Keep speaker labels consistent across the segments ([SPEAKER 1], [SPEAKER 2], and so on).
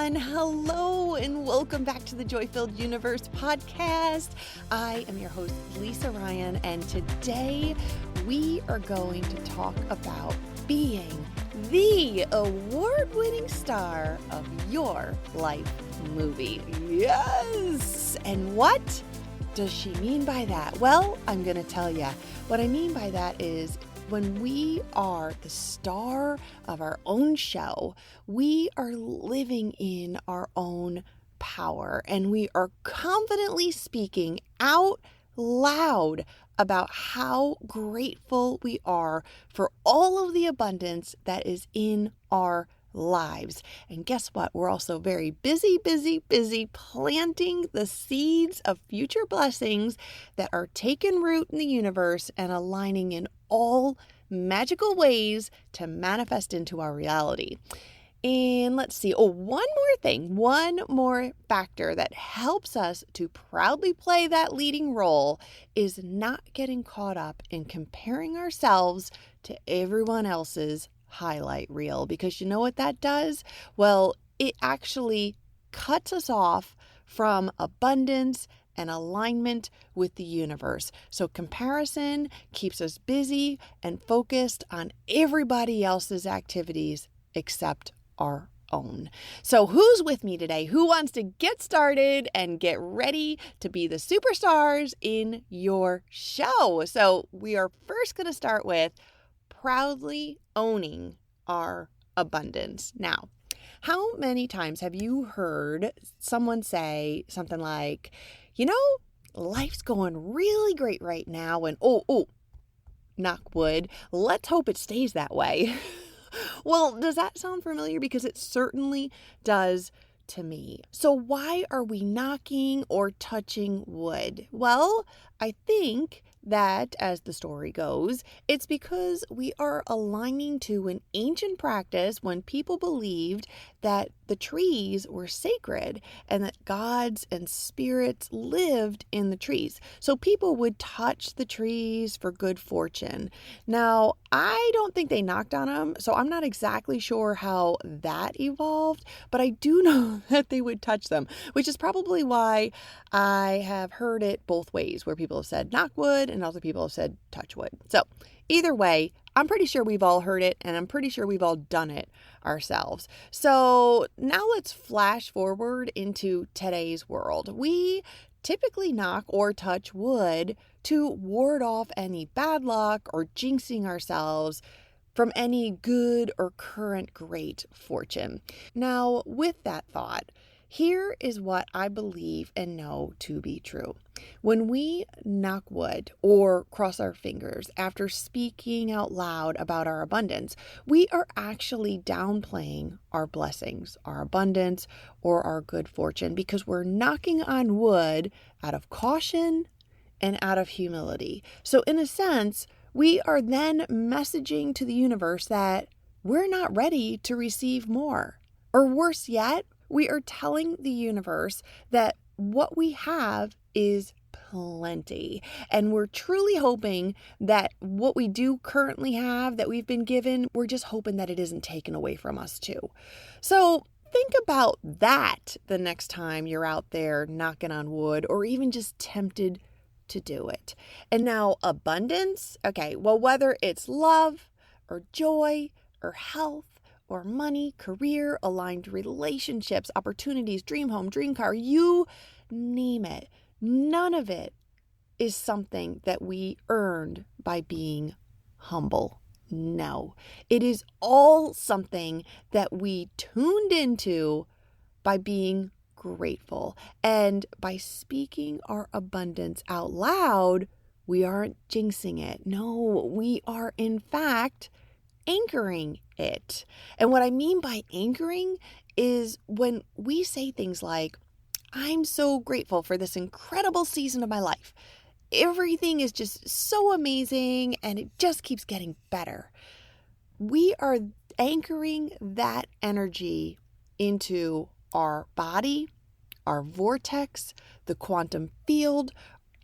[SPEAKER 1] everyone. Hello and welcome back to the Joy-Filled Universe podcast. I am your host, Lisa Ryan, and today we are going to talk about being the award-winning star of your life movie. Yes! And what does she mean by that? Well, I'm going to tell you. What I mean by that is when we are the star of our own show, we are living in our own power and we are confidently speaking out loud about how grateful we are for all of the abundance that is in our lives. And guess what? We're also very busy planting the seeds of future blessings that are taking root in the universe and aligning in all magical ways to manifest into our reality. And let's see. One more factor that helps us to proudly play that leading role is not getting caught up in comparing ourselves to everyone else's highlight reel, because you know what that does? Well, it actually cuts us off from abundance and alignment with the universe. So comparison keeps us busy and focused on everybody else's activities except our own. So who's with me today? Who wants to get started and get ready to be the superstars in your show? So we are first going to start with proudly owning our abundance. Now, how many times have you heard someone say something like, life's going really great right now, and knock wood, let's hope it stays that way. Well, does that sound familiar? Because it certainly does to me. So why are we knocking or touching wood? Well, I think that, as the story goes, it's because we are aligning to an ancient practice when people believed that the trees were sacred and that gods and spirits lived in the trees. So people would touch the trees for good fortune. Now, I don't think they knocked on them, so I'm not exactly sure how that evolved, but I do know that they would touch them, which is probably why I have heard it both ways, where people have said knock wood and other people have said touch wood. So either way, I'm pretty sure we've all heard it, and I'm pretty sure we've all done it ourselves. So now let's flash forward into today's world. We typically knock or touch wood to ward off any bad luck or jinxing ourselves from any good or current great fortune. Now, with that thought, here is what I believe and know to be true. When we knock wood or cross our fingers after speaking out loud about our abundance, we are actually downplaying our blessings, our abundance, or our good fortune, because we're knocking on wood out of caution and out of humility. So in a sense, we are then messaging to the universe that we're not ready to receive more. Or worse yet, we are telling the universe that what we have is plenty. And we're truly hoping that what we do currently have that we've been given, we're just hoping that it isn't taken away from us too. So think about that the next time you're out there knocking on wood or even just tempted to do it. And now abundance, okay, well, whether it's love or joy or health or money, career, aligned relationships, opportunities, dream home, dream car, you name it. None of it is something that we earned by being humble. No, it is all something that we tuned into by being grateful. And by speaking our abundance out loud, we aren't jinxing it. No, we are in fact anchoring it. And what I mean by anchoring is when we say things like, I'm so grateful for this incredible season of my life. Everything is just so amazing and it just keeps getting better. We are anchoring that energy into our body, our vortex, the quantum field,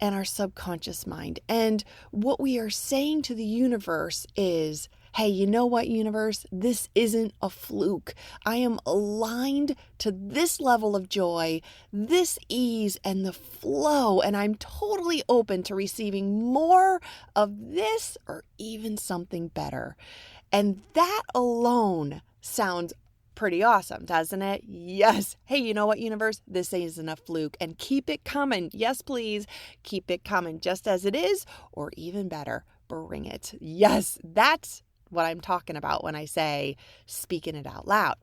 [SPEAKER 1] and our subconscious mind. And what we are saying to the universe is, hey, you know what, universe? This isn't a fluke. I am aligned to this level of joy, this ease, and the flow, and I'm totally open to receiving more of this or even something better. And that alone sounds pretty awesome, doesn't it? Yes. Hey, you know what, universe? This isn't a fluke. And keep it coming. Yes, please. Keep it coming just as it is, or even better, bring it. Yes, that's what I'm talking about when I say speaking it out loud.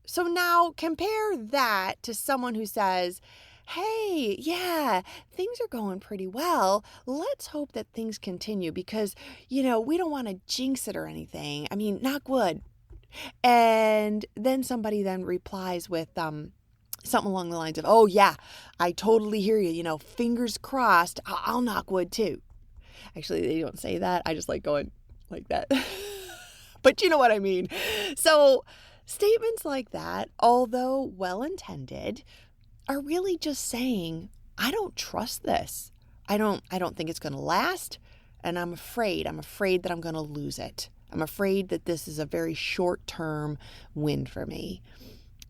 [SPEAKER 1] So now compare that to someone who says, hey, yeah, things are going pretty well. Let's hope that things continue because, we don't want to jinx it or anything. I mean, knock wood. And then somebody then replies with something along the lines of, oh, yeah, I totally hear you. Fingers crossed. I'll knock wood too. Actually, they don't say that. I just like going like that. But you know what I mean. So statements like that, although well-intended, are really just saying, I don't trust this. I don't think it's going to last. And I'm afraid that I'm going to lose it. I'm afraid that this is a very short-term win for me.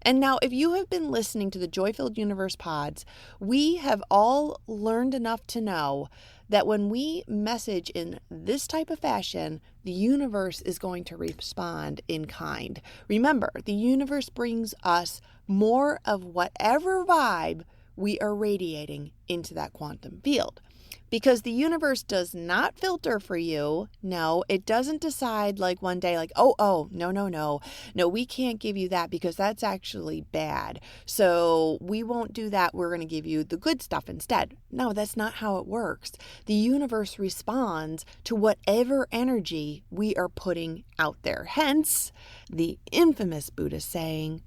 [SPEAKER 1] And now, if you have been listening to the Joy-Filled Universe pods, we have all learned enough to know that when we message in this type of fashion, the universe is going to respond in kind. Remember, the universe brings us more of whatever vibe we are radiating into that quantum field. Because the universe does not filter for you. No, it doesn't decide like one day like, oh, no, we can't give you that because that's actually bad. So we won't do that. We're going to give you the good stuff instead. No, that's not how it works. The universe responds to whatever energy we are putting out there. Hence, the infamous Buddha saying,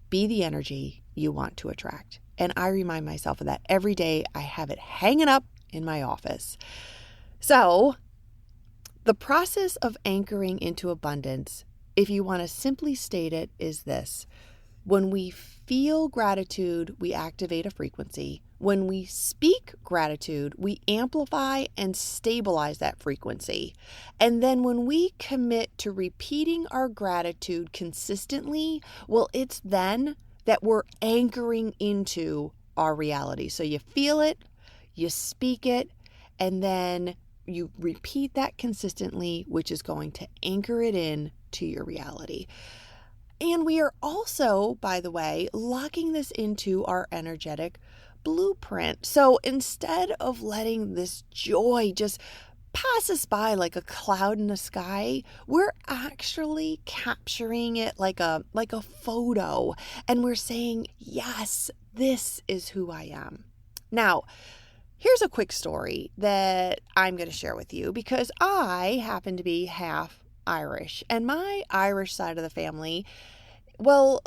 [SPEAKER 1] be the energy you want to attract. And I remind myself of that every day. I have it hanging up in my office. So the process of anchoring into abundance, if you want to simply state it, is this. When we feel gratitude, we activate a frequency. When we speak gratitude, we amplify and stabilize that frequency. And then when we commit to repeating our gratitude consistently, well, it's then that we're anchoring into our reality. So you feel it, you speak it, and then you repeat that consistently, which is going to anchor it in to your reality. And we are also, by the way, locking this into our energetic blueprint. So instead of letting this joy just pass us by like a cloud in the sky, we're actually capturing it like a photo. And we're saying, yes, this is who I am. Now, here's a quick story that I'm going to share with you because I happen to be half Irish, and my Irish side of the family, well,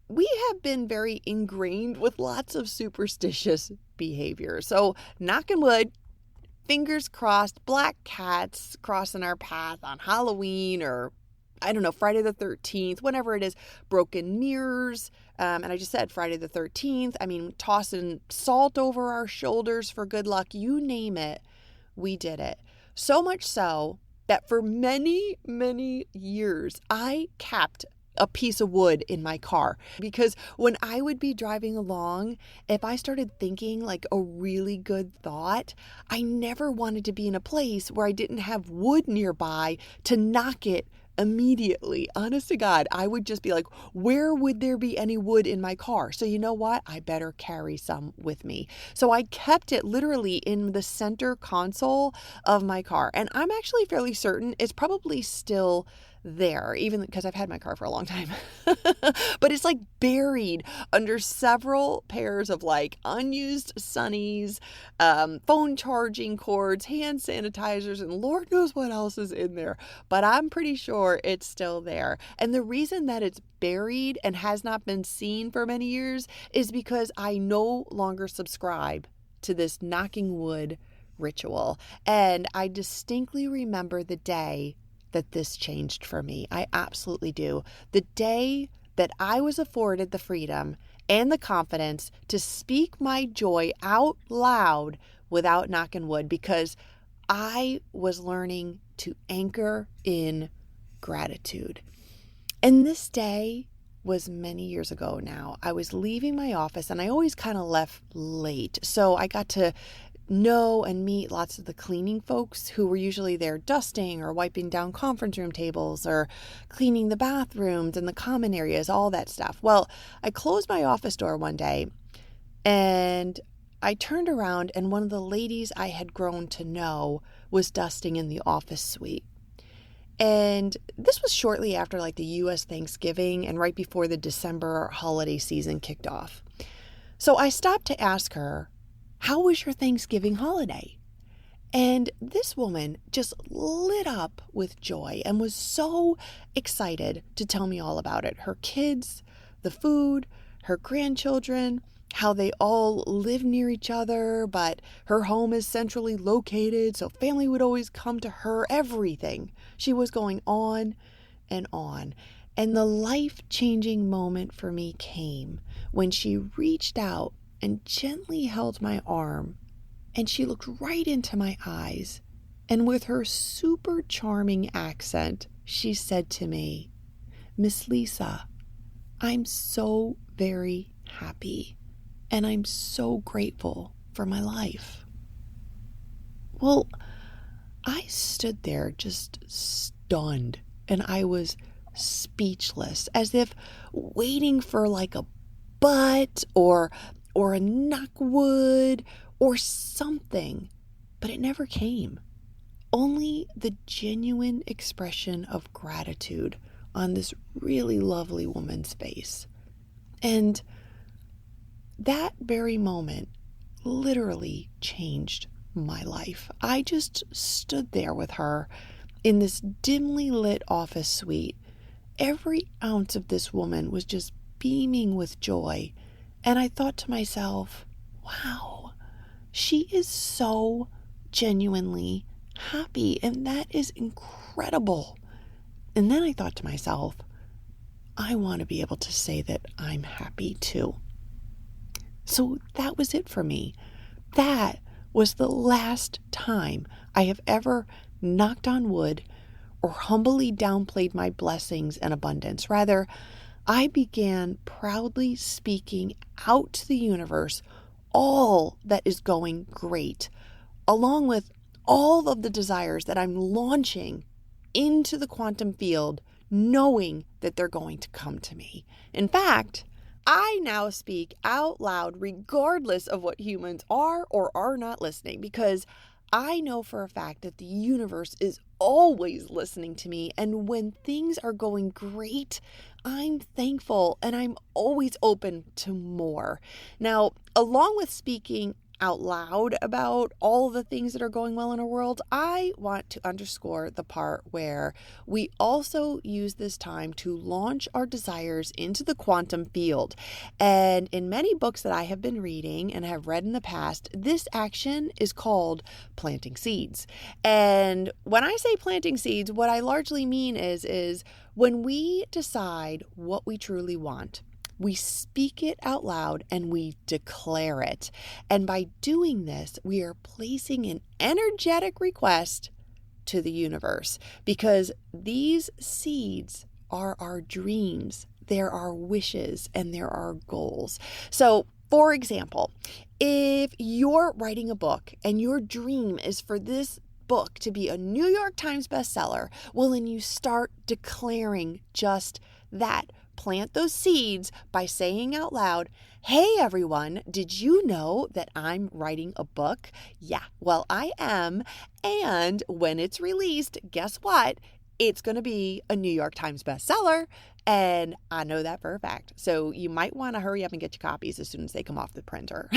[SPEAKER 1] we have been very ingrained with lots of superstitious behavior. So, knocking wood, fingers crossed, black cats crossing our path on Halloween or Friday the 13th, whenever it is, broken mirrors. And I just said Friday the 13th. I mean, tossing salt over our shoulders for good luck. You name it, we did it. So much so that for many, many years, I kept a piece of wood in my car because when I would be driving along, if I started thinking like a really good thought, I never wanted to be in a place where I didn't have wood nearby to knock it immediately. Honest to God, I would just be like, where would there be any wood in my car? So you know what? I better carry some with me. So I kept it literally in the center console of my car. And I'm actually fairly certain it's probably still there, even because I've had my car for a long time. But it's like buried under several pairs of like unused sunnies, phone charging cords, hand sanitizers, and Lord knows what else is in there. But I'm pretty sure it's still there. And the reason that it's buried and has not been seen for many years is because I no longer subscribe to this knocking wood ritual. And I distinctly remember the day that this changed for me. I absolutely do. The day that I was afforded the freedom and the confidence to speak my joy out loud without knocking wood, because I was learning to anchor in gratitude. And this day was many years ago now. I was leaving my office and I always kind of left late. So I got to know and meet lots of the cleaning folks who were usually there dusting or wiping down conference room tables or cleaning the bathrooms and the common areas, all that stuff. Well, I closed my office door one day and I turned around and one of the ladies I had grown to know was dusting in the office suite. And this was shortly after like the U.S. Thanksgiving and right before the December holiday season kicked off. So I stopped to ask her, "How was your Thanksgiving holiday?" And this woman just lit up with joy and was so excited to tell me all about it. Her kids, the food, her grandchildren, how they all live near each other, but her home is centrally located, so family would always come to her, everything. She was going on and on. And the life-changing moment for me came when she reached out and gently held my arm, and she looked right into my eyes. And with her super charming accent, she said to me, "Miss Lisa, I'm so very happy. And I'm so grateful for my life." Well, I stood there just stunned and I was speechless, as if waiting for like a but or a knockwood or something, but it never came. Only the genuine expression of gratitude on this really lovely woman's face. And that very moment literally changed my life. I just stood there with her in this dimly lit office suite. Every ounce of this woman was just beaming with joy. And I thought to myself, wow, she is so genuinely happy. And that is incredible. And then I thought to myself, I want to be able to say that I'm happy too. So that was it for me. That was the last time I have ever knocked on wood or humbly downplayed my blessings and abundance. Rather, I began proudly speaking out to the universe all that is going great, along with all of the desires that I'm launching into the quantum field, knowing that they're going to come to me. In fact, I now speak out loud regardless of what humans are or are not listening, because I know for a fact that the universe is always listening to me. And when things are going great, I'm thankful and I'm always open to more. Now, along with speaking out loud about all the things that are going well in our world, I want to underscore the part where we also use this time to launch our desires into the quantum field. And in many books that I have been reading and have read in the past, this action is called planting seeds. And when I say planting seeds, what I largely mean is when we decide what we truly want, we speak it out loud and we declare it. And by doing this, we are placing an energetic request to the universe, because these seeds are our dreams, they're our wishes, and they're our goals. So, for example, if you're writing a book and your dream is for this book to be a New York Times bestseller, well, then you start declaring just that. Plant those seeds by saying out loud, "Hey everyone, did you know that I'm writing a book? Yeah, well, I am. And when it's released, guess what? It's going to be a New York Times bestseller. And I know that for a fact. So you might want to hurry up and get your copies as soon as they come off the printer."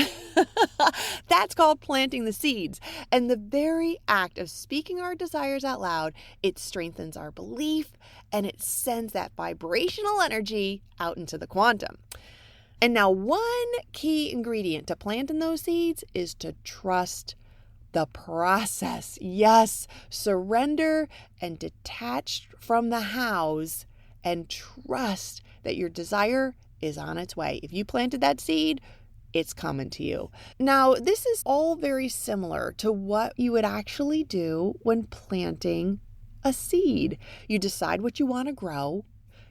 [SPEAKER 1] That's called planting the seeds. And the very act of speaking our desires out loud, it strengthens our belief and it sends that vibrational energy out into the quantum. And now one key ingredient to planting those seeds is to trust the process. Yes, surrender and detach from the hows and trust that your desire is on its way. If you planted that seed, it's coming to you. Now, this is all very similar to what you would actually do when planting a seed. You decide what you want to grow.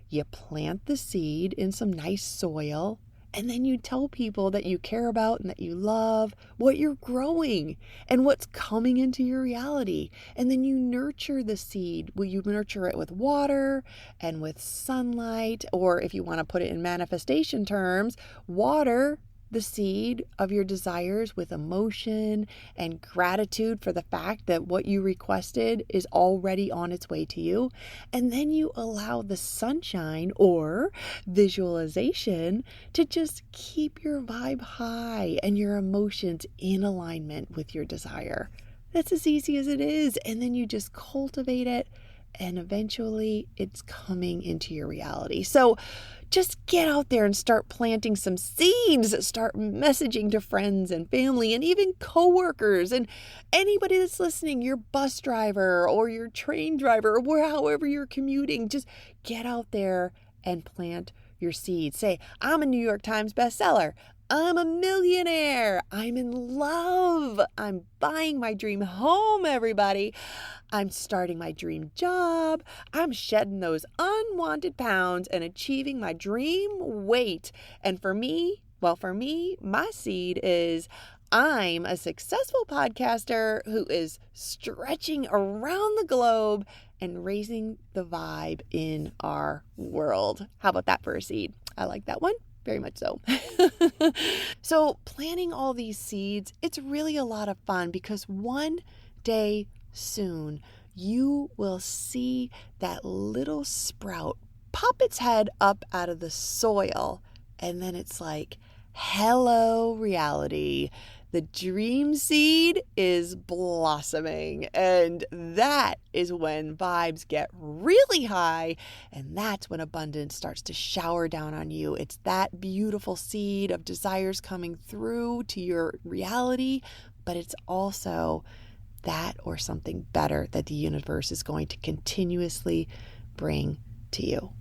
[SPEAKER 1] You plant the seed in some nice soil, and then you tell people that you care about and that you love what you're growing and what's coming into your reality. And then you nurture the seed. Will you nurture it with water and with sunlight? Or if you want to put it in manifestation terms, water the seed of your desires with emotion and gratitude for the fact that what you requested is already on its way to you. And then you allow the sunshine or visualization to just keep your vibe high and your emotions in alignment with your desire. That's as easy as it is. And then you just cultivate it, and eventually it's coming into your reality. So just get out there and start planting some seeds. Start messaging to friends and family and even coworkers and anybody that's listening, your bus driver or your train driver or however you're commuting. Just get out there and plant your seeds. Say, I'm a New York Times bestseller. I'm a millionaire. I'm in love. I'm buying my dream home, everybody. I'm starting my dream job. I'm shedding those unwanted pounds and achieving my dream weight. And for me, my seed is I'm a successful podcaster who is stretching around the globe and raising the vibe in our world. How about that for a seed? I like that one. Very much so. So planting all these seeds, it's really a lot of fun because one day soon you will see that little sprout pop its head up out of the soil. And then it's like, hello, reality. The dream seed is blossoming, and that is when vibes get really high, and that's when abundance starts to shower down on you. It's that beautiful seed of desires coming through to your reality, but it's also that or something better that the universe is going to continuously bring to you.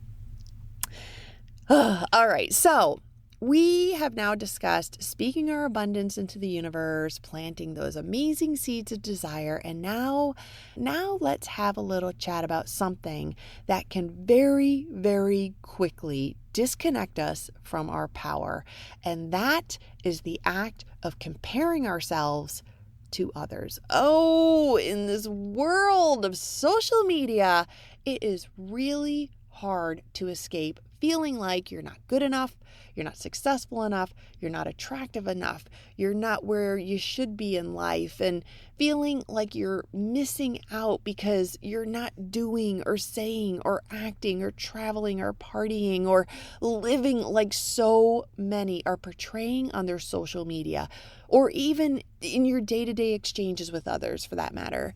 [SPEAKER 1] All right, so we have now discussed speaking our abundance into the universe, planting those amazing seeds of desire, and now let's have a little chat about something that can very, very quickly disconnect us from our power, and that is the act of comparing ourselves to others. Oh, in this world of social media, it is really hard to escape feeling like you're not good enough, you're not successful enough, you're not attractive enough, you're not where you should be in life, and feeling like you're missing out because you're not doing or saying or acting or traveling or partying or living like so many are portraying on their social media, or even in your day-to-day exchanges with others for that matter.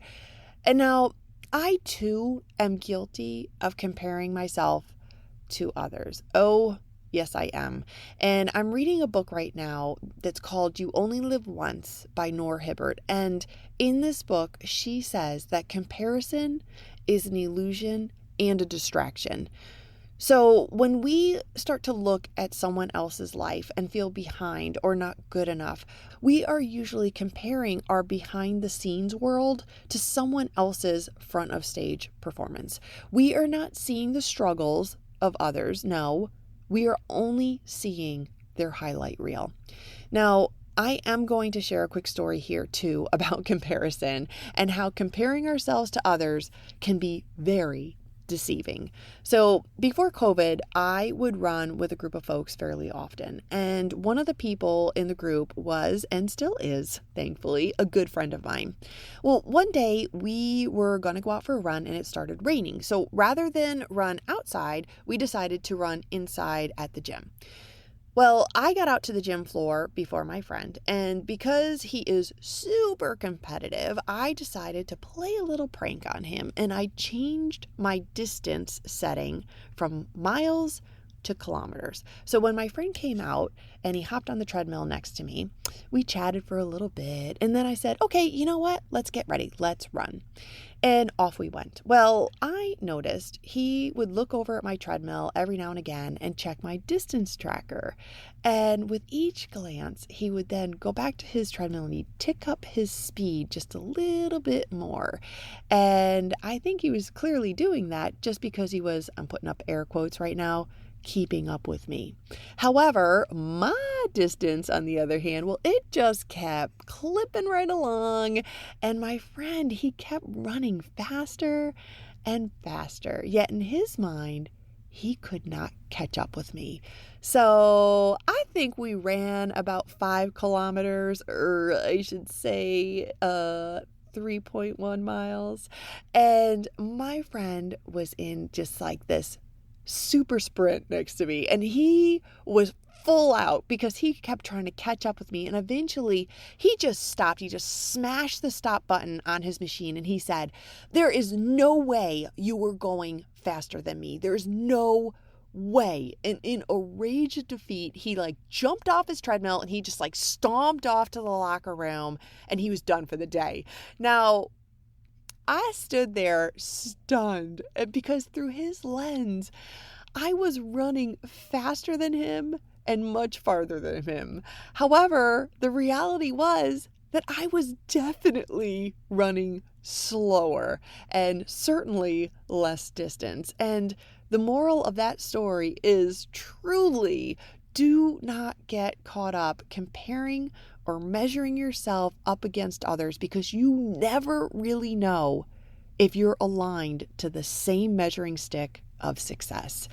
[SPEAKER 1] And now, I too am guilty of comparing myself to others. Oh, yes, I am. And I'm reading a book right now that's called You Only Live Once by Noor Hibbert. And in this book, she says that comparison is an illusion and a distraction. So when we start to look at someone else's life and feel behind or not good enough, we are usually comparing our behind the scenes world to someone else's front of stage performance. We are not seeing the struggles of others. No, we are only seeing their highlight reel. Now, I am going to share a quick story here too about comparison and how comparing ourselves to others can be very deceiving. So before COVID, I would run with a group of folks fairly often. And one of the people in the group was, and still is, thankfully, a good friend of mine. Well, one day we were going to go out for a run and it started raining. So rather than run outside, we decided to run inside at the gym. Well, I got out to the gym floor before my friend, and because he is super competitive, I decided to play a little prank on him, and I changed my distance setting from miles to kilometers. So when my friend came out and he hopped on the treadmill next to me, we chatted for a little bit. And then I said, okay, you know what? Let's get ready. Let's run. And off we went. Well, I noticed he would look over at my treadmill every now and again and check my distance tracker. And with each glance, he would then go back to his treadmill and he'd tick up his speed just a little bit more. And I think he was clearly doing that just because he was, I'm putting up air quotes right now, keeping up with me. However, my distance, on the other hand, well, it just kept clipping right along. And my friend, he kept running faster and faster. Yet in his mind, he could not catch up with me. So I think we ran about 5 kilometers, or I should say 3.1 miles. And my friend was in just like this super sprint next to me, and he was full out because he kept trying to catch up with me. And eventually he just stopped. He just smashed the stop button on his machine and he said, there is no way you were going faster than me. There's no way. And in a rage of defeat, he jumped off his treadmill and he just stomped off to the locker room, and he was done for the day. Now, I stood there stunned because through his lens, I was running faster than him and much farther than him. However, the reality was that I was definitely running slower and certainly less distance. And the moral of that story is truly do not get caught up comparing or measuring yourself up against others, because you never really know if you're aligned to the same measuring stick of success.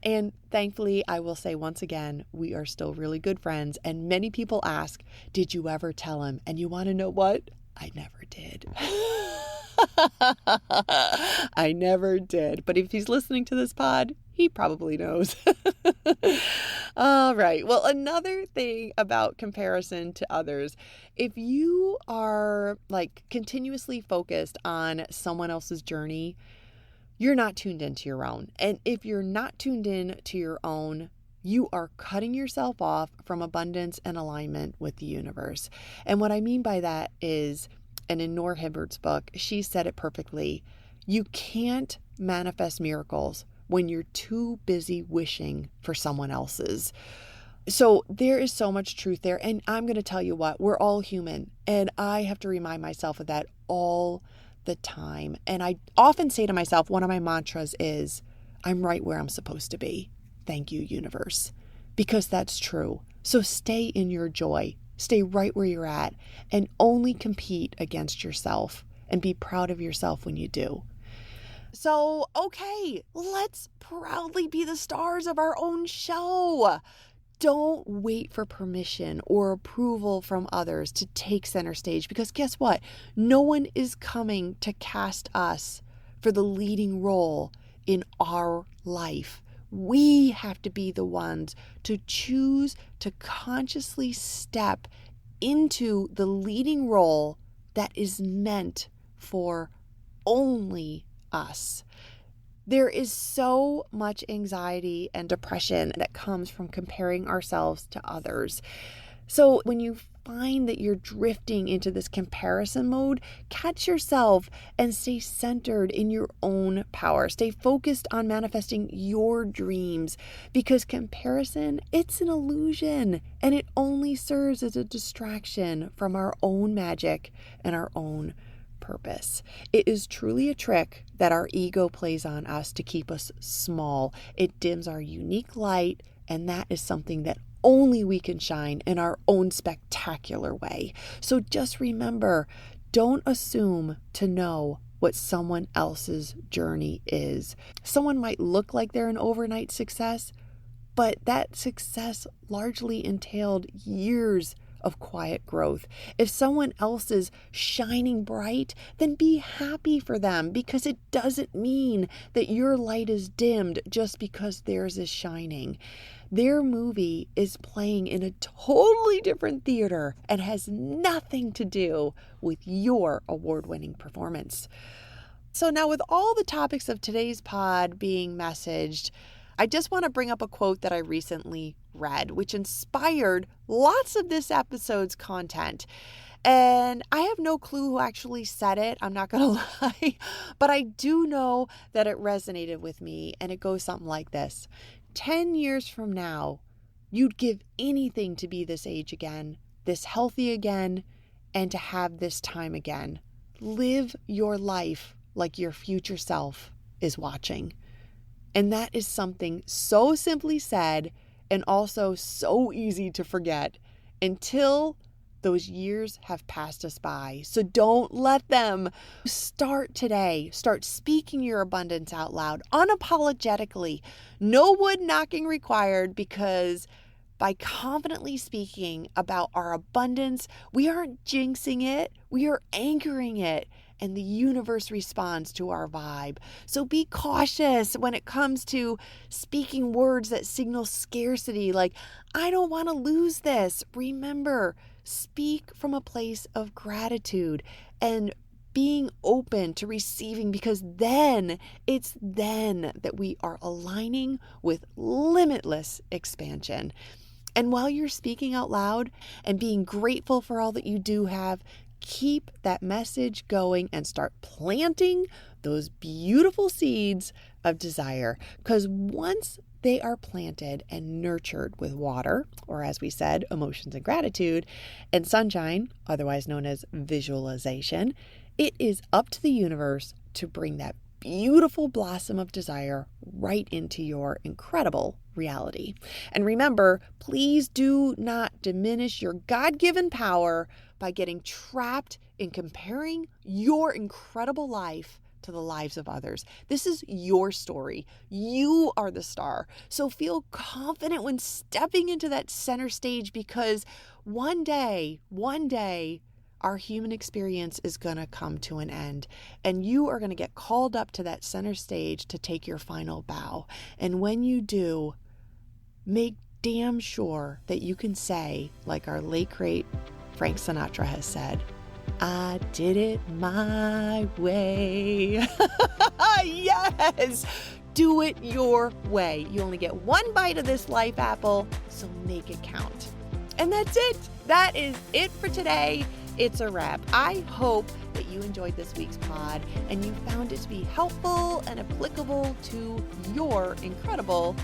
[SPEAKER 1] And thankfully, I will say once again, we are still really good friends. And many people ask, did you ever tell him? And you want to know what? I never did. I never did. But if he's listening to this pod, he probably knows. All right. Well, another thing about comparison to others, if you are continuously focused on someone else's journey, you're not tuned into your own. And if you're not tuned in to your own, you are cutting yourself off from abundance and alignment with the universe. And what I mean by that is, and in Noor Hibbert's book, she said it perfectly, you can't manifest miracles when you're too busy wishing for someone else's. So there is so much truth there. And I'm going to tell you what, we're all human. And I have to remind myself of that all the time. And I often say to myself, one of my mantras is, I'm right where I'm supposed to be. Thank you, universe. Because that's true. So stay in your joy. Stay right where you're at and only compete against yourself, and be proud of yourself when you do. So, okay, let's proudly be the stars of our own show. Don't wait for permission or approval from others to take center stage, because guess what? No one is coming to cast us for the leading role in our life. We have to be the ones to choose to consciously step into the leading role that is meant for only us. There is so much anxiety and depression that comes from comparing ourselves to others. So when you find that you're drifting into this comparison mode, catch yourself and stay centered in your own power. Stay focused on manifesting your dreams, because comparison, it's an illusion, and it only serves as a distraction from our own magic and our own purpose. It is truly a trick that our ego plays on us to keep us small. It dims our unique light, and that is something that only we can shine in our own spectacular way. So just remember, don't assume to know what someone else's journey is. Someone might look like they're an overnight success, but that success largely entailed years of quiet growth. If someone else is shining bright, then be happy for them, because it doesn't mean that your light is dimmed just because theirs is shining. Their movie is playing in a totally different theater and has nothing to do with your award-winning performance. So now, with all the topics of today's pod being messaged, I just want to bring up a quote that I recently read, which inspired lots of this episode's content. And I have no clue who actually said it. I'm not going to lie, but I do know that it resonated with me. And it goes something like this. 10 years from now, you'd give anything to be this age again, this healthy again, and to have this time again. Live your life like your future self is watching. And that is something so simply said and also so easy to forget until those years have passed us by. So don't let them. Start today. Start speaking your abundance out loud, unapologetically. No wood knocking required, because by confidently speaking about our abundance, we aren't jinxing it, we are anchoring it, and the universe responds to our vibe. So be cautious when it comes to speaking words that signal scarcity, like, I don't want to lose this. Remember, speak from a place of gratitude and being open to receiving, because it's then that we are aligning with limitless expansion. And while you're speaking out loud and being grateful for all that you do have, keep that message going and start planting those beautiful seeds of desire. Because once they are planted and nurtured with water, or as we said, emotions and gratitude, and sunshine, otherwise known as visualization, it is up to the universe to bring that beautiful blossom of desire right into your incredible reality. And remember, please do not diminish your God-given power by getting trapped in comparing your incredible life to the lives of others. This is your story. You are the star. So feel confident when stepping into that center stage, because one day, our human experience is going to come to an end, and you are going to get called up to that center stage to take your final bow. And when you do, make damn sure that you can say, like our late great Frank Sinatra has said, I did it my way. Yes, do it your way. You only get one bite of this life apple, so make it count. And that's it. That is it for today. It's a wrap. I hope that you enjoyed this week's pod and you found it to be helpful and applicable to your incredible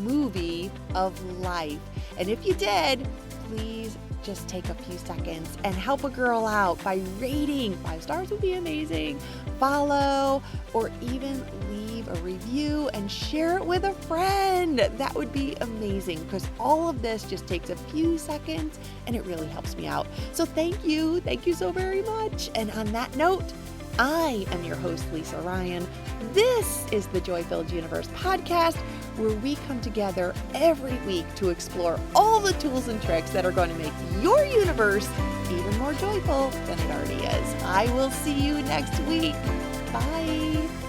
[SPEAKER 1] movie of life. And if you did, please just take a few seconds and help a girl out by rating. 5 stars would be amazing. Follow, or even leave a review and share it with a friend. That would be amazing, because all of this just takes a few seconds and it really helps me out. So thank you so very much. And on that note, I am your host, Lisa Ryan. This is the Joy-Filled Universe podcast, where we come together every week to explore all the tools and tricks that are going to make your universe even more joyful than it already is. I will see you next week. Bye.